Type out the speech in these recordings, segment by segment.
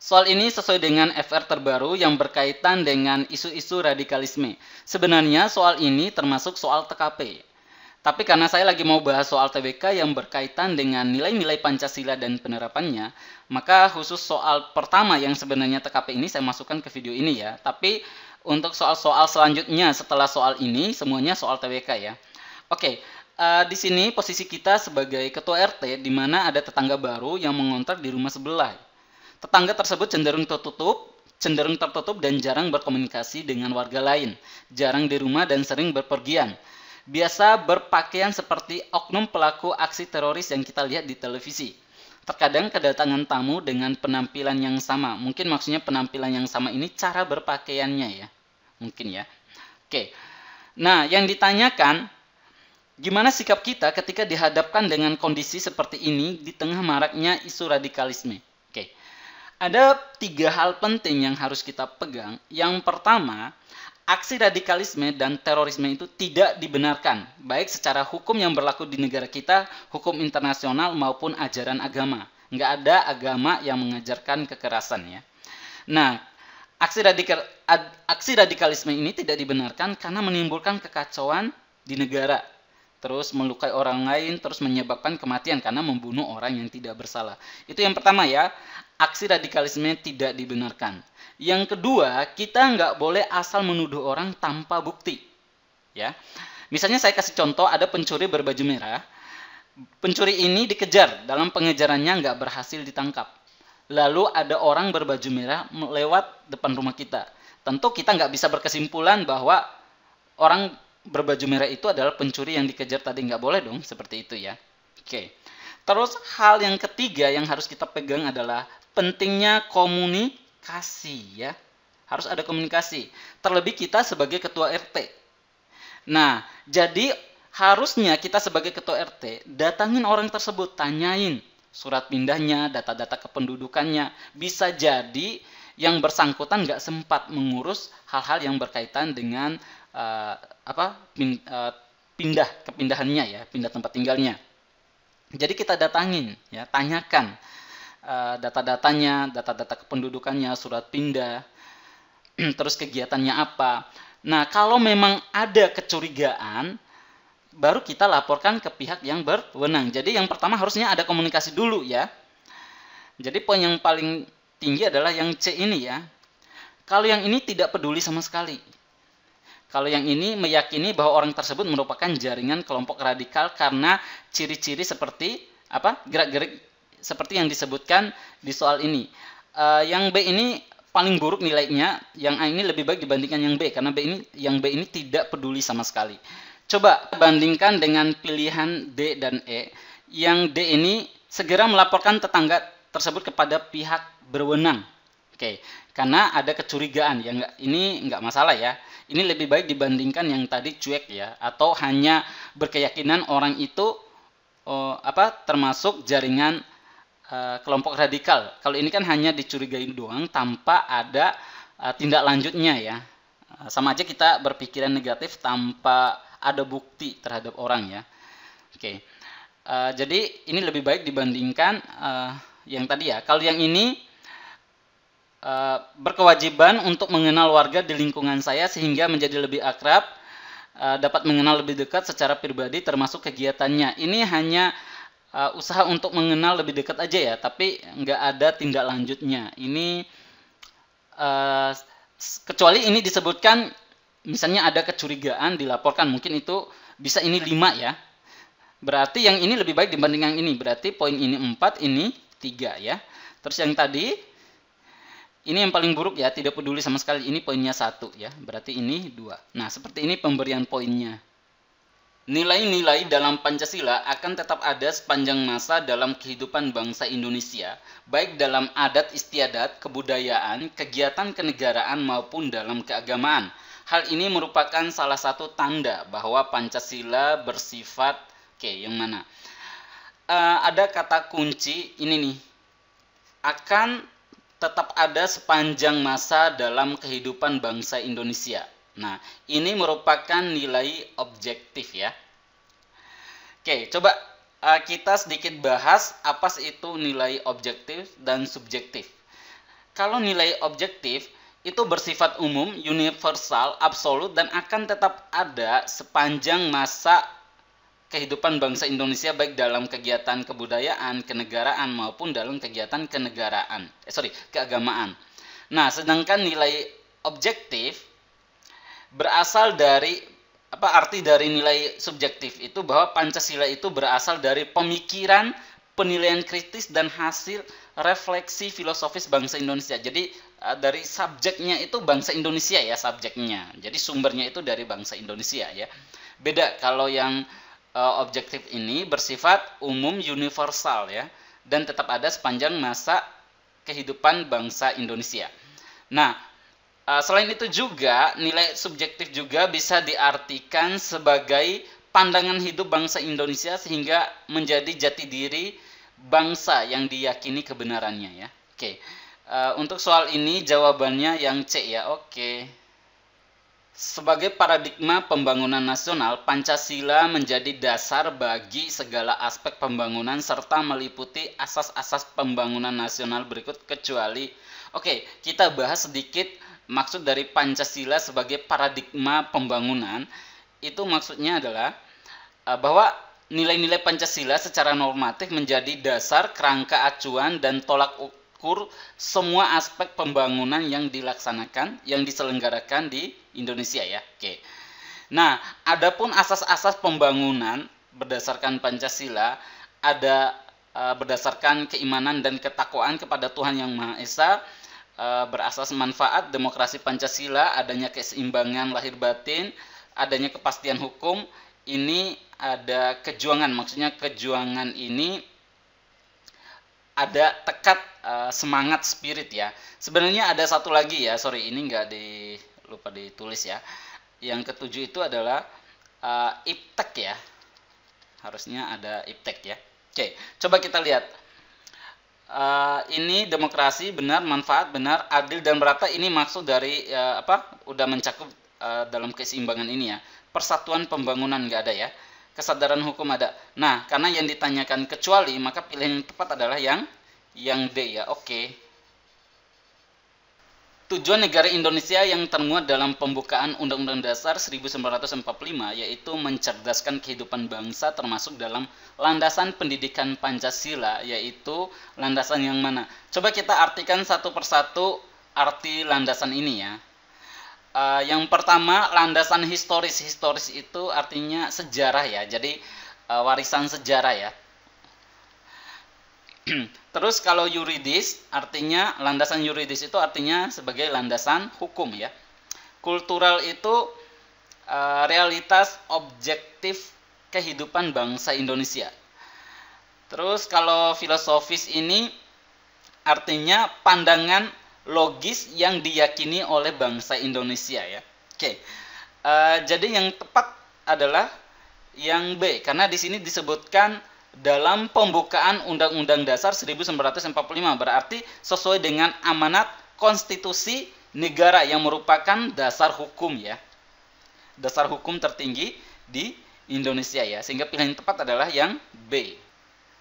Soal ini sesuai dengan FR terbaru yang berkaitan dengan isu-isu radikalisme. Sebenarnya soal ini termasuk soal TKP. Tapi karena saya lagi mau bahas soal TBK yang berkaitan dengan nilai-nilai Pancasila dan penerapannya, maka khusus soal pertama yang sebenarnya TKP ini saya masukkan ke video ini ya. Tapi untuk soal-soal selanjutnya setelah soal ini semuanya soal TBK ya. Oke, di sini posisi kita sebagai ketua RT di mana ada tetangga baru yang mengontrak di rumah sebelah. Tetangga tersebut cenderung tertutup dan jarang berkomunikasi dengan warga lain, jarang di rumah dan sering berpergian. Biasa berpakaian seperti oknum pelaku aksi teroris yang kita lihat di televisi. Terkadang kedatangan tamu dengan penampilan yang sama. Mungkin maksudnya penampilan yang sama ini cara berpakaiannya ya. Mungkin ya. Oke. Nah, yang ditanyakan, gimana sikap kita ketika dihadapkan dengan kondisi seperti ini di tengah maraknya isu radikalisme? Oke. Ada 3 hal penting yang harus kita pegang. Yang pertama, aksi radikalisme dan terorisme itu tidak dibenarkan, baik secara hukum yang berlaku di negara kita, hukum internasional maupun ajaran agama. Nggak ada agama yang mengajarkan kekerasan ya. Nah, aksi radikalisme ini tidak dibenarkan karena menimbulkan kekacauan di negara, terus melukai orang lain, terus menyebabkan kematian karena membunuh orang yang tidak bersalah. Itu yang pertama ya, aksi radikalisme tidak dibenarkan. Yang kedua, kita nggak boleh asal menuduh orang tanpa bukti. Ya, misalnya saya kasih contoh, ada pencuri berbaju merah. Pencuri ini dikejar, dalam pengejarannya nggak berhasil ditangkap. Lalu ada orang berbaju merah lewat depan rumah kita. Tentu kita nggak bisa berkesimpulan bahwa orang berbaju merah itu adalah pencuri yang dikejar tadi. Nggak boleh dong seperti itu ya. Oke. Terus hal yang ketiga yang harus kita pegang adalah pentingnya komunikasi ya. Harus ada komunikasi. Terlebih kita sebagai ketua RT. Nah, jadi harusnya kita sebagai ketua RT datangin orang tersebut, tanyain surat pindahnya, data-data kependudukannya. Bisa jadi yang bersangkutan nggak sempat mengurus hal-hal yang berkaitan dengan kepindahannya ya, pindah tempat tinggalnya. Jadi kita datangin ya, tanyakan data-datanya, data-data kependudukannya, surat pindah, terus kegiatannya apa. Nah, kalau memang ada kecurigaan, baru kita laporkan ke pihak yang berwenang. Jadi yang pertama harusnya ada komunikasi dulu ya. Jadi poin yang paling tinggi adalah yang C ini ya. Kalau yang ini tidak peduli sama sekali. Kalau yang ini meyakini bahwa orang tersebut merupakan jaringan kelompok radikal karena ciri-ciri seperti gerak-gerik seperti yang disebutkan di soal ini. Yang B ini paling buruk nilainya, yang A ini lebih baik dibandingkan yang B karena yang B ini tidak peduli sama sekali. Coba bandingkan dengan pilihan D dan E. Yang D ini segera melaporkan tetangga tersebut kepada pihak berwenang. Oke, karena ada kecurigaan ya, ini nggak masalah ya. Ini lebih baik dibandingkan yang tadi cuek ya, atau hanya berkeyakinan orang itu termasuk jaringan kelompok radikal. Kalau ini kan hanya dicurigai doang tanpa ada tindak lanjutnya ya. Sama aja kita berpikiran negatif tanpa ada bukti terhadap orang ya. Oke. Jadi ini lebih baik dibandingkan yang tadi ya. Kalau yang ini berkewajiban untuk mengenal warga di lingkungan saya sehingga menjadi lebih akrab, dapat mengenal lebih dekat secara pribadi termasuk kegiatannya. Ini hanya usaha untuk mengenal lebih dekat aja ya, tapi nggak ada tindak lanjutnya. Ini kecuali ini disebutkan misalnya ada kecurigaan dilaporkan, mungkin itu bisa ini 5 ya. Berarti yang ini lebih baik dibanding yang ini. Berarti poin ini 4, ini 3 ya. Terus yang tadi ini yang paling buruk ya, tidak peduli sama sekali. Ini poinnya 1 ya. Berarti ini 2. Nah, seperti ini pemberian poinnya. Nilai-nilai dalam Pancasila akan tetap ada sepanjang masa dalam kehidupan bangsa Indonesia, baik dalam adat istiadat, kebudayaan, kegiatan kenegaraan maupun dalam keagamaan. Hal ini merupakan salah satu tanda bahwa Pancasila bersifat, yang mana? Ada kata kunci ini nih, akan tetap ada sepanjang masa dalam kehidupan bangsa Indonesia. Nah, ini merupakan nilai objektif ya. Oke, coba kita sedikit bahas apa sih itu nilai objektif dan subjektif. Kalau nilai objektif itu bersifat umum, universal, absolut, dan akan tetap ada sepanjang masa kehidupan bangsa Indonesia baik dalam kegiatan kebudayaan, kenegaraan maupun dalam kegiatan keagamaan. Nah, sedangkan nilai objektif berasal dari arti dari nilai subjektif itu bahwa Pancasila itu berasal dari pemikiran, penilaian kritis dan hasil refleksi filosofis bangsa Indonesia. Jadi dari subjeknya itu bangsa Indonesia ya, subjeknya. Jadi sumbernya itu dari bangsa Indonesia ya. Beda kalau yang objektif ini bersifat umum, universal ya, dan tetap ada sepanjang masa kehidupan bangsa Indonesia. Nah, selain itu juga nilai subjektif juga bisa diartikan sebagai pandangan hidup bangsa Indonesia sehingga menjadi jati diri bangsa yang diyakini kebenarannya ya. Oke. Untuk soal ini jawabannya yang C ya. Oke. Sebagai paradigma pembangunan nasional, Pancasila menjadi dasar bagi segala aspek pembangunan serta meliputi asas-asas pembangunan nasional berikut kecuali. Oke, kita bahas sedikit maksud dari Pancasila sebagai paradigma pembangunan. Itu maksudnya adalah bahwa nilai-nilai Pancasila secara normatif menjadi dasar, kerangka acuan, dan tolak ukur semua aspek pembangunan yang dilaksanakan, yang diselenggarakan di Indonesia ya. Oke. Nah, adapun asas-asas pembangunan berdasarkan Pancasila ada berdasarkan keimanan dan ketakwaan kepada Tuhan Yang Maha Esa, berasas manfaat, demokrasi Pancasila, adanya keseimbangan lahir batin, adanya kepastian hukum, ini ada kejuangan, maksudnya kejuangan ini ada tekad semangat spirit ya. Sebenarnya ada satu lagi ya, sorry ini lupa ditulis ya. Yang ketujuh itu adalah iptek ya, harusnya ada iptek ya. Oke, coba kita lihat. Ini demokrasi benar, manfaat benar, adil dan merata, ini maksud dari udah mencakup dalam keseimbangan ini ya. Persatuan pembangunan nggak ada ya. Kesadaran hukum ada. Nah, karena yang ditanyakan kecuali, maka pilihan yang tepat adalah yang D ya. Oke. Tujuan negara Indonesia yang termuat dalam pembukaan Undang-Undang Dasar 1945 yaitu mencerdaskan kehidupan bangsa termasuk dalam landasan pendidikan Pancasila, yaitu landasan yang mana? Coba kita artikan satu persatu arti landasan ini ya. Yang pertama, landasan historis. Historis itu artinya sejarah ya, jadi warisan sejarah ya. Terus kalau yuridis, artinya landasan yuridis itu artinya sebagai landasan hukum ya. Kultural itu realitas objektif kehidupan bangsa Indonesia. Terus kalau filosofis ini artinya pandangan logis yang diyakini oleh bangsa Indonesia ya. Oke. Jadi yang tepat adalah yang B, karena di sini disebutkan dalam pembukaan Undang-Undang Dasar 1945, berarti sesuai dengan amanat konstitusi negara yang merupakan dasar hukum ya. Dasar hukum tertinggi di Indonesia ya. Sehingga pilihan yang tepat adalah yang B.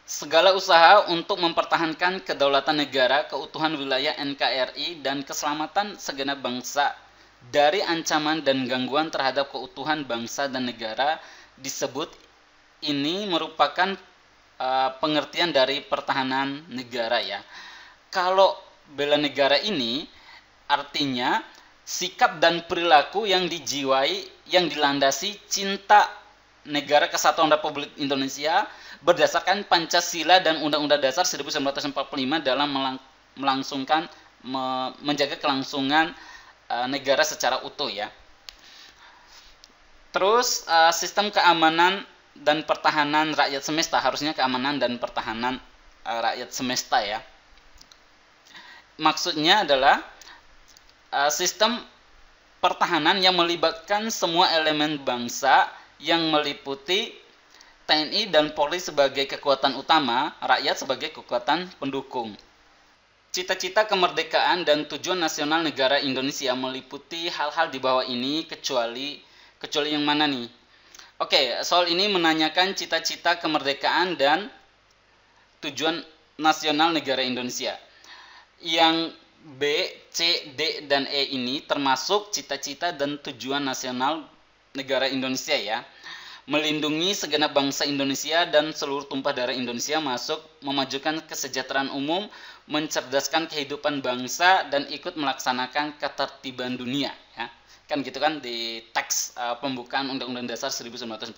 Segala usaha untuk mempertahankan kedaulatan negara, keutuhan wilayah NKRI, dan keselamatan segenap bangsa dari ancaman dan gangguan terhadap keutuhan bangsa dan negara disebut ini merupakan pengertian dari pertahanan negara ya. Kalau bela negara ini artinya sikap dan perilaku yang dijiwai, yang dilandasi cinta negara kesatuan Republik Indonesia berdasarkan Pancasila dan Undang-Undang Dasar 1945 dalam menjaga kelangsungan negara secara utuh ya. Terus sistem keamanan dan pertahanan rakyat semesta, harusnya keamanan dan pertahanan rakyat semesta ya. Maksudnya adalah sistem pertahanan yang melibatkan semua elemen bangsa yang meliputi TNI dan Polri sebagai kekuatan utama, rakyat sebagai kekuatan pendukung. Cita-cita kemerdekaan dan tujuan nasional negara Indonesia meliputi hal-hal di bawah ini kecuali yang mana nih? Oke, soal ini menanyakan cita-cita kemerdekaan dan tujuan nasional negara Indonesia. Yang B, C, D, dan E ini termasuk cita-cita dan tujuan nasional negara Indonesia ya. Melindungi segenap bangsa Indonesia dan seluruh tumpah darah Indonesia, masuk memajukan kesejahteraan umum, mencerdaskan kehidupan bangsa, dan ikut melaksanakan ketertiban dunia ya. Kan gitu kan di teks pembukaan Undang-Undang Dasar 1945.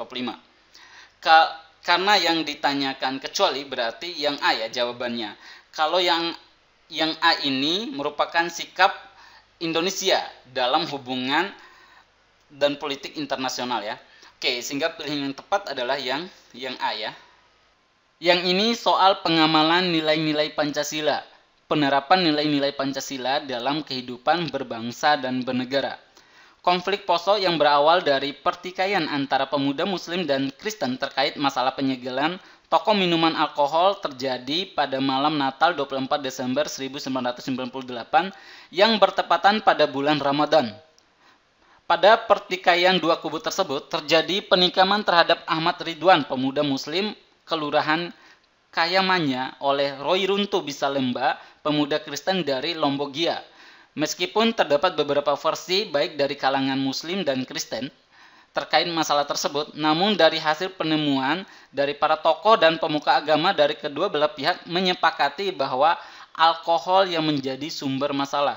Karena yang ditanyakan kecuali berarti yang A ya jawabannya. Kalau yang A ini merupakan sikap Indonesia dalam hubungan dan politik internasional ya. Oke, sehingga pilihan yang tepat adalah yang A ya. Yang ini soal pengamalan nilai-nilai Pancasila, penerapan nilai-nilai Pancasila dalam kehidupan berbangsa dan bernegara. Konflik Poso yang berawal dari pertikaian antara pemuda Muslim dan Kristen terkait masalah penyegelan toko minuman alkohol terjadi pada malam Natal 24 Desember 1998 yang bertepatan pada bulan Ramadan. Pada pertikaian dua kubu tersebut terjadi penikaman terhadap Ahmad Ridwan, pemuda Muslim Kelurahan Kayamanya, oleh Roy Runtu Bisalemba, pemuda Kristen dari Lombogia. Meskipun terdapat beberapa versi baik dari kalangan Muslim dan Kristen terkait masalah tersebut, namun dari hasil penemuan dari para tokoh dan pemuka agama dari kedua belah pihak menyepakati bahwa alkohol yang menjadi sumber masalah.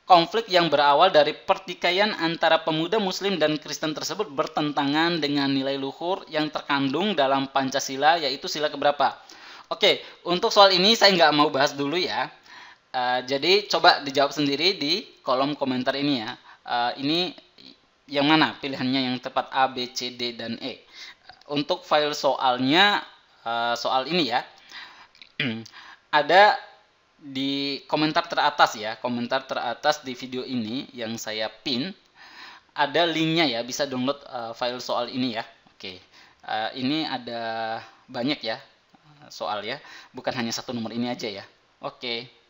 Konflik yang berawal dari pertikaian antara pemuda Muslim dan Kristen tersebut bertentangan dengan nilai luhur yang terkandung dalam Pancasila, yaitu sila keberapa? Oke, untuk soal ini saya nggak mau bahas dulu ya. Jadi coba dijawab sendiri di kolom komentar ini ya. Ini yang mana pilihannya yang tepat, A, B, C, D, dan E. Untuk file soalnya, soal ini ya, ada di komentar teratas ya, komentar teratas di video ini yang saya pin, ada linknya ya, bisa download file soal ini ya. Oke, ini ada banyak ya soal ya, bukan hanya satu nomor ini aja ya. Oke.